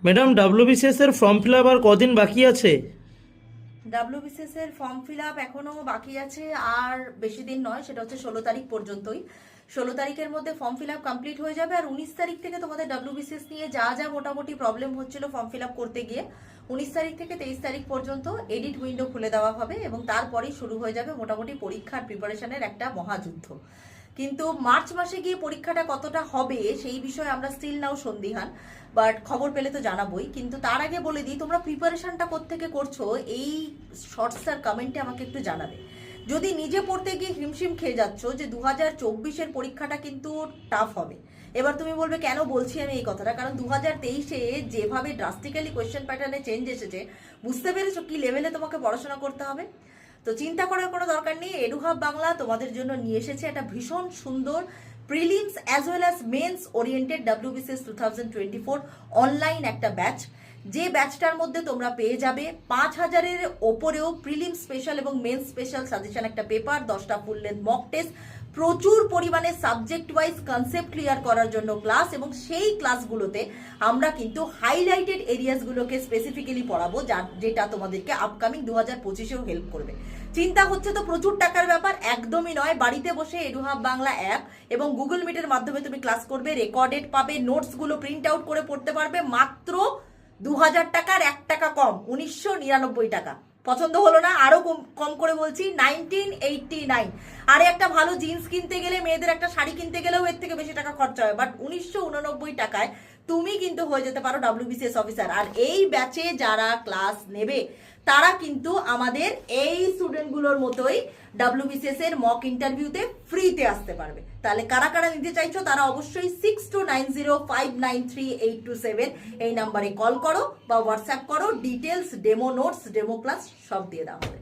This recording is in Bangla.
ম্যাডাম, ডাব্লিউবিসিএস এর ফর্ম ফিল আপ আর কদিন বাকি আছে? ডাব্লিউবিসিএস এর ফর্ম ফিল আপ এখনো বাকি আছে, আর বেশি দিন নয়, সেটা হচ্ছে 16 তারিখ পর্যন্তই। 16 তারিখের মধ্যে ফর্ম ফিল আপ কমপ্লিট হয়ে যাবে। আর 19 তারিখ থেকে তোমাদের ডাব্লিউবিসিএস নিয়ে যা যা মোটামুটি প্রবলেম হচ্ছিল ফর্ম ফিল আপ করতে গিয়ে, 19 তারিখ থেকে 23 তারিখ পর্যন্ত এডিট উইন্ডো খুলে দেওয়া হবে এবং তারপরেই শুরু হয়ে যাবে মোটামুটি পরীক্ষার প্রিপারেশনের একটা মহাযুদ্ধ। কিন্তু মার্চ মাসে গিয়ে পরীক্ষাটা কতটা হবে সেই বিষয়ে আমরা স্টিল নাও সন্দিহান, বাট খবর পেলে তো জানাবোই। কিন্তু তার আগে বলে দিই, তোমরা প্রিপারেশনটা কোত্থেকে করছো এই শর্টস আর কমেন্টে আমাকে একটু জানাবে। যদি নিজে পড়তে গিয়ে হিমশিম খেয়ে যাচ্ছ যে 2024-এর পরীক্ষাটা কিন্তু টাফ হবে, এবার তুমি বলবে কেন বলছি আমি এই কথাটা, কারণ 2023-এ যেভাবে ড্রাস্টিক্যালি কোয়েশ্চেন প্যাটার্নে চেঞ্জ এসেছে, বুঝতে পেরেছো কি লেভেলে তোমাকে পড়াশোনা করতে হবে। তো চিন্তা করার কোনো দরকার নেই। এডুহাব বাংলা তোমাদের জন্য নিয়ে এসেছে একটা ভীষণ সুন্দর prelims as well as mains oriented WBCS 2024 online একটা ব্যাচ। যে ব্যাচটার মধ্যে তোমরা পেয়ে যাবে 5000-এর ওপরেও প্রিলিম স্পেশাল এবং মেন্স স্পেশাল সাজেশন একটা পেপার, 10টা ফুল লেন্থ মক টেস্ট, প্রচুর পরিমাণে সাবজেক্ট ওয়াইজ কনসেপ্ট ক্লিয়ার করার জন্য ক্লাস, এবং সেই ক্লাসগুলোতে আমরা কিন্তু হাইলাইটেড এরিয়াসগুলোকে স্পেসিফিক্যালি পড়াবো, যেটা তোমাদেরকে আপকামিং 2025-এও হেল্প করবে। চিন্তা হচ্ছে তো প্রচুর টাকার ব্যাপার? একদমই নয়। বাড়িতে বসে এডুহাব বাংলা অ্যাপ এবং গুগল মিটের মাধ্যমে তুমি ক্লাস করবে, রেকর্ডেড পাবে, নোটসগুলো প্রিন্ট আউট করে পড়তে পারবে মাত্র 2000 টাকার 1 টাকা কম, 1999 টাকা। পছন্দ হলো না? আরো কম করে বলছি, 1989। আরে একটা ভালো জিন্স কিনতে গেলে, মেয়েদের একটা শাড়ি কিনতে গেলেও এর থেকে বেশি টাকা খরচা হয়, বাট 1989 টাকায় তুমি কিন্তু হয়ে যেতে পারো ডাব্লিউবিসিএস অফিসার। আর এই ব্যাচে যারা ক্লাস নেবে তারা কিন্তু আমাদের এই স্টুডেন্টগুলোর মতোই ডাব্লিউবিসিএস এর মক ইন্টারভিউতে ফ্রিতে আসতে পারবে। তাহলে কারা কারা নিতে চাইছো তারা অবশ্যই 6290593827 এই নাম্বারে কল করো বা হোয়াটসঅ্যাপ করো। Details, demo notes, demo class সব দিয়ে দেওয়া হবে।